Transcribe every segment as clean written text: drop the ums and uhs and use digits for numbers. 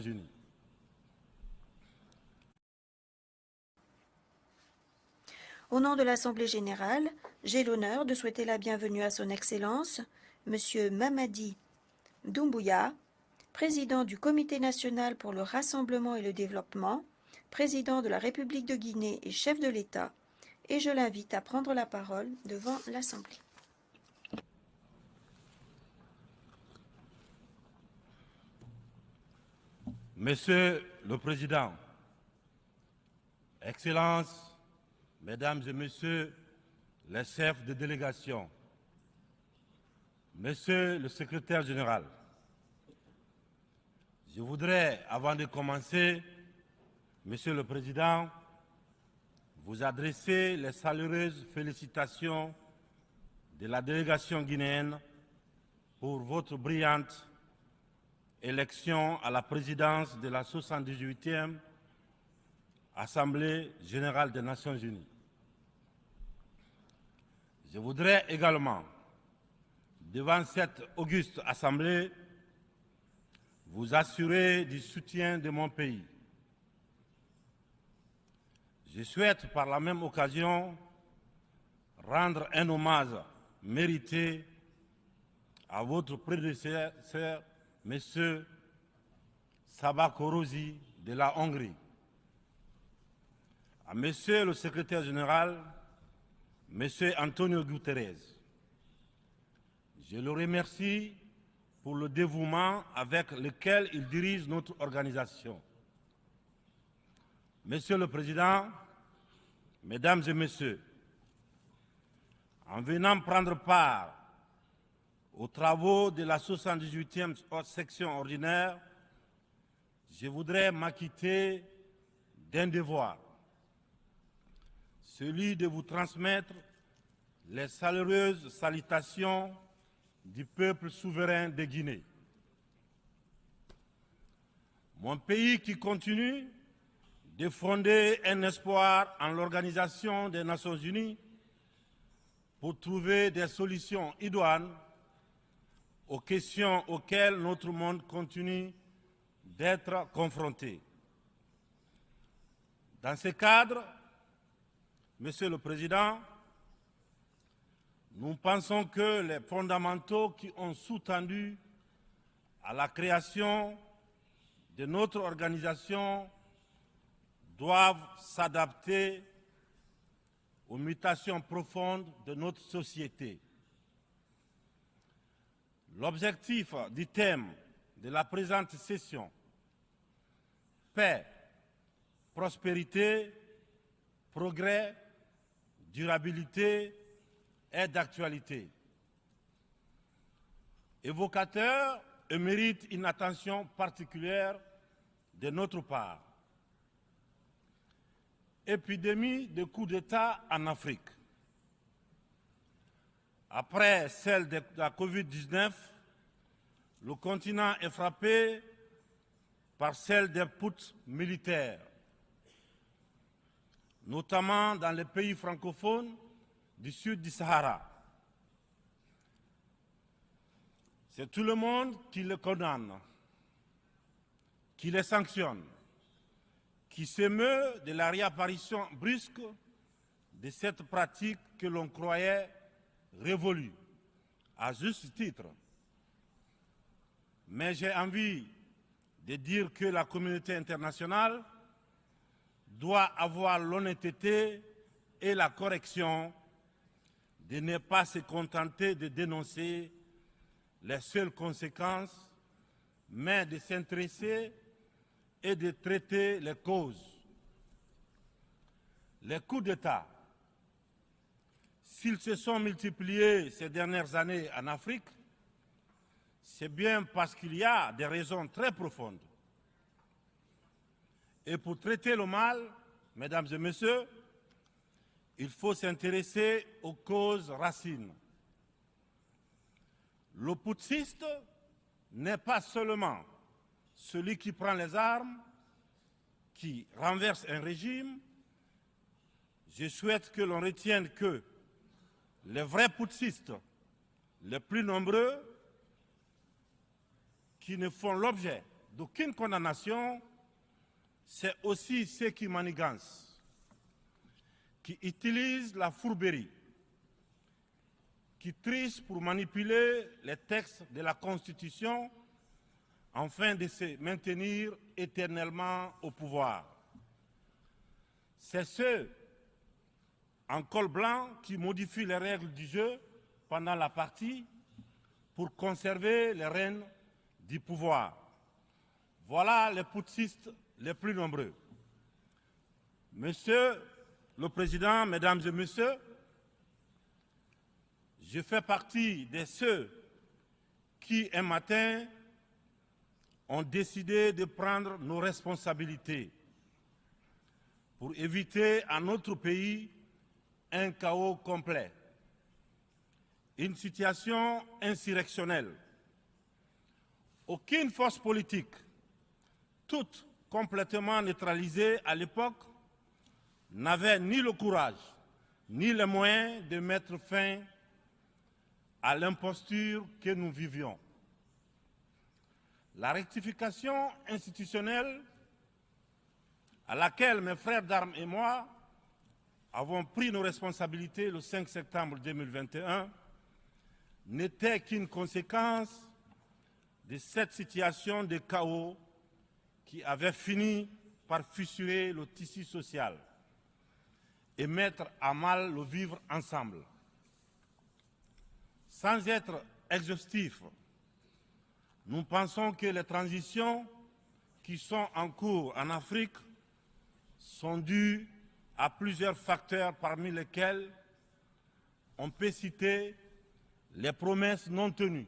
Unies. Au nom de l'Assemblée générale, j'ai l'honneur de souhaiter la bienvenue à Son Excellence, M. Mamadi Doumbouya, président du Comité national pour le rassemblement et le développement, président de la République de Guinée et chef de l'État, et je l'invite à prendre la parole devant l'Assemblée. Monsieur le Président, Excellences, Mesdames et Messieurs les chefs de délégation, Monsieur le Secrétaire général, je voudrais, avant de commencer, Monsieur le Président, vous adresser les chaleureuses félicitations de la délégation guinéenne pour votre brillante élection à la présidence de la 78e Assemblée générale des Nations unies. Je voudrais également, devant cette auguste Assemblée, vous assurer du soutien de mon pays. Je souhaite par la même occasion rendre un hommage mérité à votre prédécesseur, M. Saba Korosi de la Hongrie, à M. le Secrétaire général, M. Antonio Guterres. Je le remercie pour le dévouement avec lequel il dirige notre organisation. Monsieur le Président, Mesdames et Messieurs, en venant prendre part aux travaux de la 78e section ordinaire, je voudrais m'acquitter d'un devoir, celui de vous transmettre les chaleureuses salutations du peuple souverain de Guinée. Mon pays qui continue de fonder un espoir en l'Organisation des Nations Unies pour trouver des solutions idoines aux questions auxquelles notre monde continue d'être confronté. Dans ce cadre, Monsieur le Président, nous pensons que les fondamentaux qui ont sous-tendu à la création de notre organisation doivent s'adapter aux mutations profondes de notre société. L'objectif du thème de la présente session, paix, prospérité, progrès, durabilité, est d'actualité. Évocateur et mérite une attention particulière de notre part. Épidémie de coups d'État en Afrique. Après celle de la Covid-19, le continent est frappé par celle des putschs militaires, notamment dans les pays francophones du sud du Sahara. C'est tout le monde qui le condamne, qui les sanctionne, qui s'émeut de la réapparition brusque de cette pratique que l'on croyait révolue, à juste titre. Mais j'ai envie de dire que la communauté internationale doit avoir l'honnêteté et la correction de ne pas se contenter de dénoncer les seules conséquences, mais de s'intéresser et de traiter les causes. Les coups d'État, s'ils se sont multipliés ces dernières années en Afrique, c'est bien parce qu'il y a des raisons très profondes. Et pour traiter le mal, mesdames et messieurs, il faut s'intéresser aux causes racines. Le putschiste n'est pas seulement celui qui prend les armes, qui renverse un régime. Je souhaite que l'on retienne que les vrais putschistes, les plus nombreux, qui ne font l'objet d'aucune condamnation, c'est aussi ceux qui manigancent, qui utilisent la fourberie, qui trichent pour manipuler les textes de la Constitution afin de se maintenir éternellement au pouvoir. C'est ceux en col blanc qui modifient les règles du jeu pendant la partie pour conserver les rênes du pouvoir. Voilà les putschistes les plus nombreux. Monsieur le Président, Mesdames et Messieurs, je fais partie de ceux qui, un matin, ont décidé de prendre nos responsabilités pour éviter à notre pays un chaos complet, une situation insurrectionnelle. Aucune force politique, toute complètement neutralisée à l'époque, n'avait ni le courage ni les moyens de mettre fin à l'imposture que nous vivions. La rectification institutionnelle à laquelle mes frères d'armes et moi avons pris nos responsabilités le 5 septembre 2021 n'était qu'une conséquence de cette situation de chaos qui avait fini par fissurer le tissu social et mettre à mal le vivre ensemble. Sans être exhaustif, nous pensons que les transitions qui sont en cours en Afrique sont dues à plusieurs facteurs parmi lesquels on peut citer les promesses non tenues,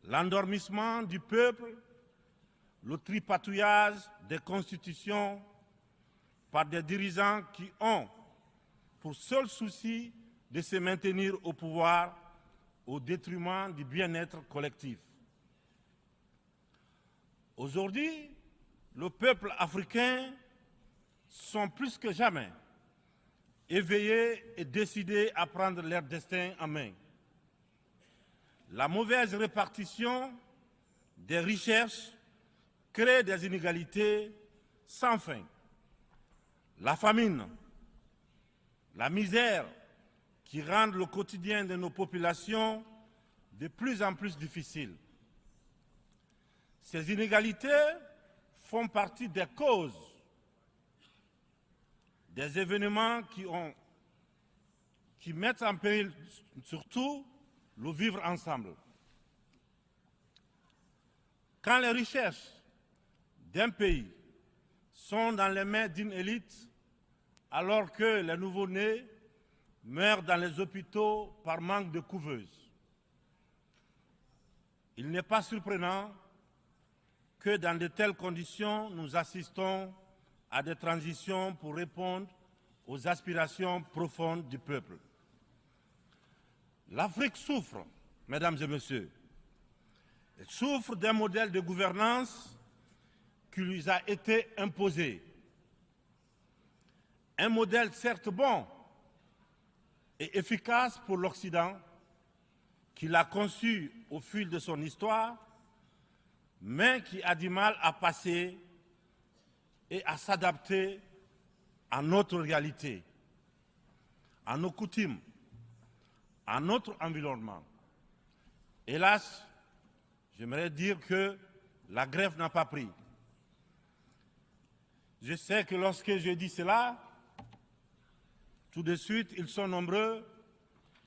l'endormissement du peuple, le tripatouillage des constitutions par des dirigeants qui ont pour seul souci de se maintenir au pouvoir au détriment du bien-être collectif. Aujourd'hui, le peuple africain sont plus que jamais éveillés et décidés à prendre leur destin en main. La mauvaise répartition des richesses crée des inégalités sans fin. La famine, la misère qui rendent le quotidien de nos populations de plus en plus difficile. Ces inégalités font partie des causes des événements qui mettent en péril surtout le vivre ensemble. Quand les richesses d'un pays sont dans les mains d'une élite, alors que les nouveau-nés meurent dans les hôpitaux par manque de couveuses, il n'est pas surprenant que dans de telles conditions, nous assistons à des transitions pour répondre aux aspirations profondes du peuple. L'Afrique souffre, mesdames et messieurs, elle souffre d'un modèle de gouvernance qui lui a été imposé. Un modèle certes bon et efficace pour l'Occident, qu'il a conçu au fil de son histoire, mais qui a du mal à passer et à s'adapter à notre réalité, à nos coutumes, à notre environnement. Hélas, j'aimerais dire que la grève n'a pas pris. Je sais que lorsque je dis cela, tout de suite, ils sont nombreux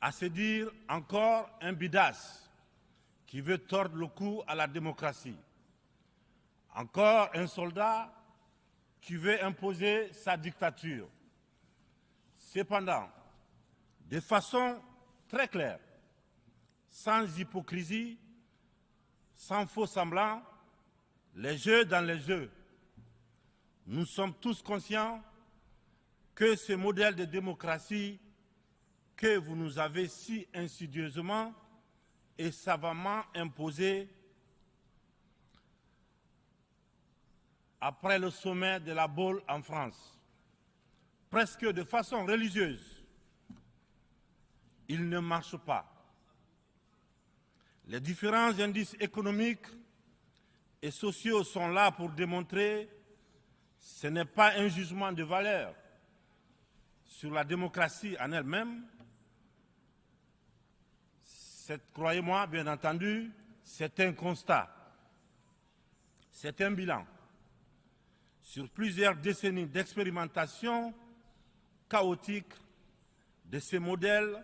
à se dire encore un bidas qui veut tordre le cou à la démocratie. Encore un soldat qui veut imposer sa dictature. Cependant, de façon très claire, sans hypocrisie, sans faux semblant, les jeux dans les jeux. Nous sommes tous conscients que ce modèle de démocratie que vous nous avez si insidieusement et savamment imposé après le sommet de la Baule en France, presque de façon religieuse, il ne marche pas. Les différents indices économiques et sociaux sont là pour démontrer que ce n'est pas un jugement de valeur sur la démocratie en elle-même. Croyez-moi, bien entendu, c'est un constat, c'est un bilan sur plusieurs décennies d'expérimentation chaotique de ces modèles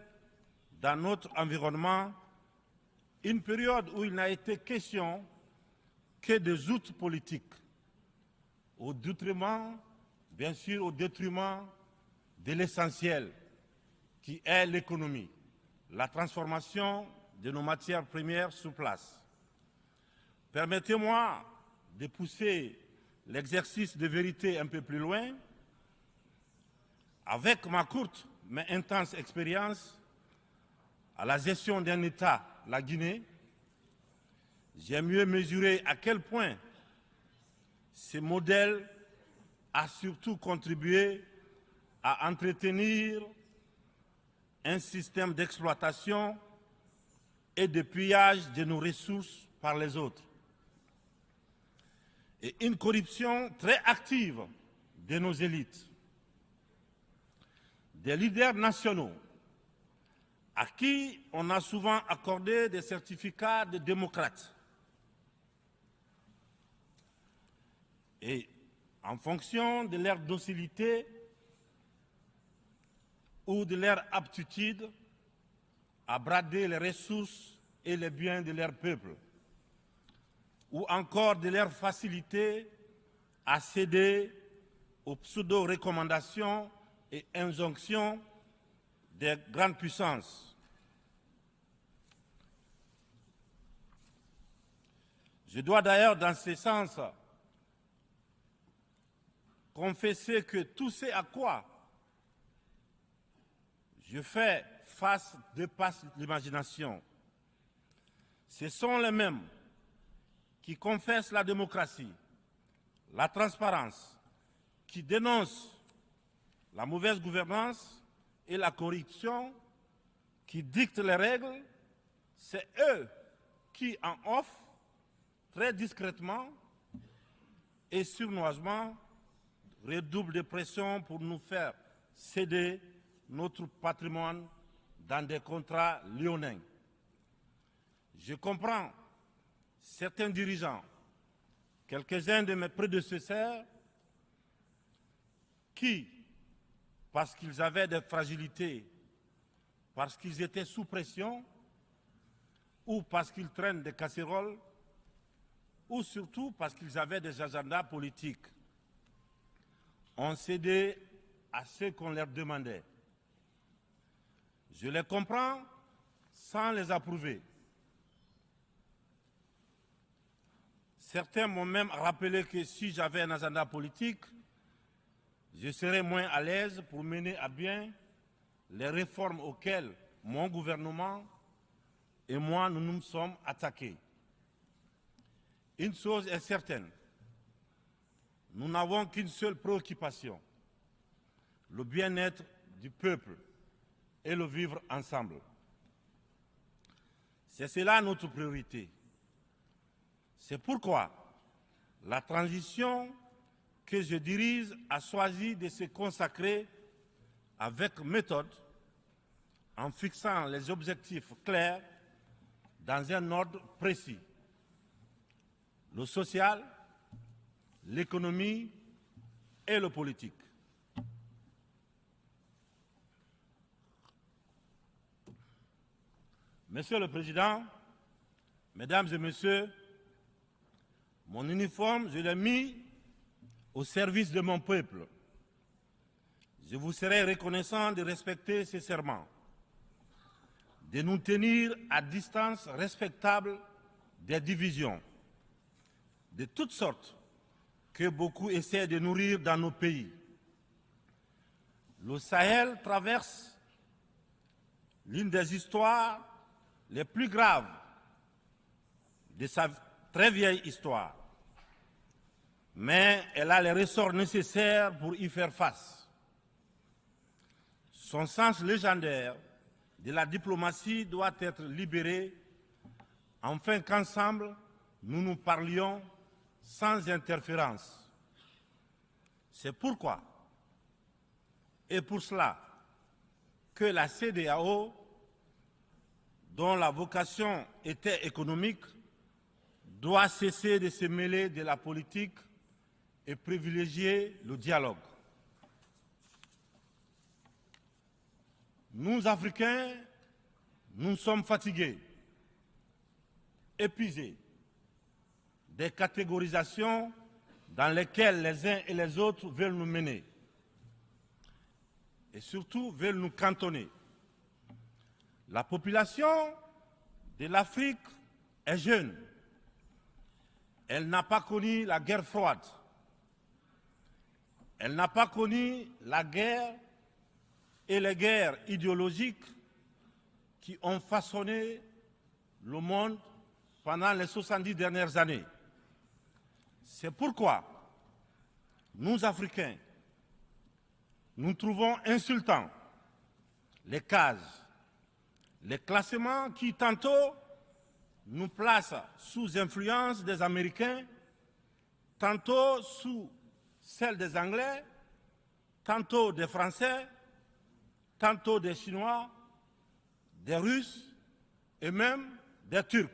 dans notre environnement, une période où il n'a été question que des outils politiques, au détriment, bien sûr, au détriment de l'essentiel, qui est l'économie, la transformation de nos matières premières sur place. Permettez-moi de pousser l'exercice de vérité un peu plus loin. Avec ma courte mais intense expérience à la gestion d'un État, la Guinée, j'ai mieux mesuré à quel point ce modèle a surtout contribué à entretenir un système d'exploitation et de pillage de nos ressources par les autres, et une corruption très active de nos élites, des leaders nationaux à qui on a souvent accordé des certificats de démocrates. Et en fonction de leur docilité ou de leur aptitude à brader les ressources et les biens de leur peuple, ou encore de leur facilité à céder aux pseudo-recommandations et injonctions des grandes puissances. Je dois d'ailleurs, dans ce sens, confesser que tout ce à quoi je fais face dépasse l'imagination. Ce sont les mêmes qui confessent la démocratie, la transparence, qui dénoncent la mauvaise gouvernance et la corruption, qui dictent les règles. C'est eux qui en offrent très discrètement et sournoisement redoublent de pression pour nous faire céder notre patrimoine dans des contrats léonins. Je comprends certains dirigeants, quelques-uns de mes prédécesseurs, qui, parce qu'ils avaient des fragilités, parce qu'ils étaient sous pression, ou parce qu'ils traînent des casseroles, ou surtout parce qu'ils avaient des agendas politiques, ont cédé à ce qu'on leur demandait. Je les comprends sans les approuver. Certains m'ont même rappelé que si j'avais un agenda politique, je serais moins à l'aise pour mener à bien les réformes auxquelles mon gouvernement et moi nous nous sommes attaqués. Une chose est certaine, nous n'avons qu'une seule préoccupation, le bien-être du peuple et le vivre ensemble. C'est cela notre priorité. C'est pourquoi la transition que je dirige a choisi de se consacrer avec méthode, en fixant les objectifs clairs dans un ordre précis. Le social, l'économie et le politique. Monsieur le Président, Mesdames et Messieurs, mon uniforme, je l'ai mis au service de mon peuple. Je vous serai reconnaissant de respecter ces serments, de nous tenir à distance respectable des divisions, de toutes sortes, que beaucoup essaient de nourrir dans nos pays. Le Sahel traverse l'une des histoires les plus graves de sa très vieille histoire, mais elle a les ressorts nécessaires pour y faire face. Son sens légendaire de la diplomatie doit être libéré, afin qu'ensemble, nous nous parlions sans interférence. C'est pourquoi, et pour cela, que la CEDEAO, dont la vocation était économique, doit cesser de se mêler de la politique et privilégier le dialogue. Nous, Africains, nous sommes fatigués, épuisés des catégorisations dans lesquelles les uns et les autres veulent nous mener et surtout veulent nous cantonner. La population de l'Afrique est jeune. Elle n'a pas connu la guerre froide. Elle n'a pas connu la guerre et les guerres idéologiques qui ont façonné le monde pendant les 70 dernières années. C'est pourquoi nous, Africains, nous trouvons insultants les cases, les classements qui tantôt nous placent sous influence des Américains, tantôt sous celle des Anglais, tantôt des Français, tantôt des Chinois, des Russes et même des Turcs.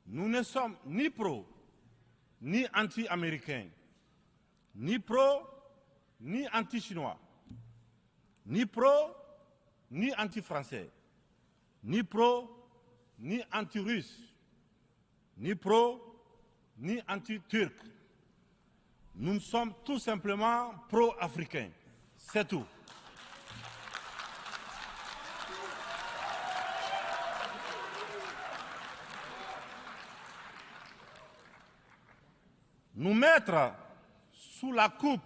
Nous ne sommes ni pro, ni anti-américains, ni pro, ni anti-chinois, ni pro, ni anti-français, ni pro, ni anti-russe, ni pro, ni anti-turc. Nous sommes tout simplement pro-africains. C'est tout. Nous mettre sous la coupe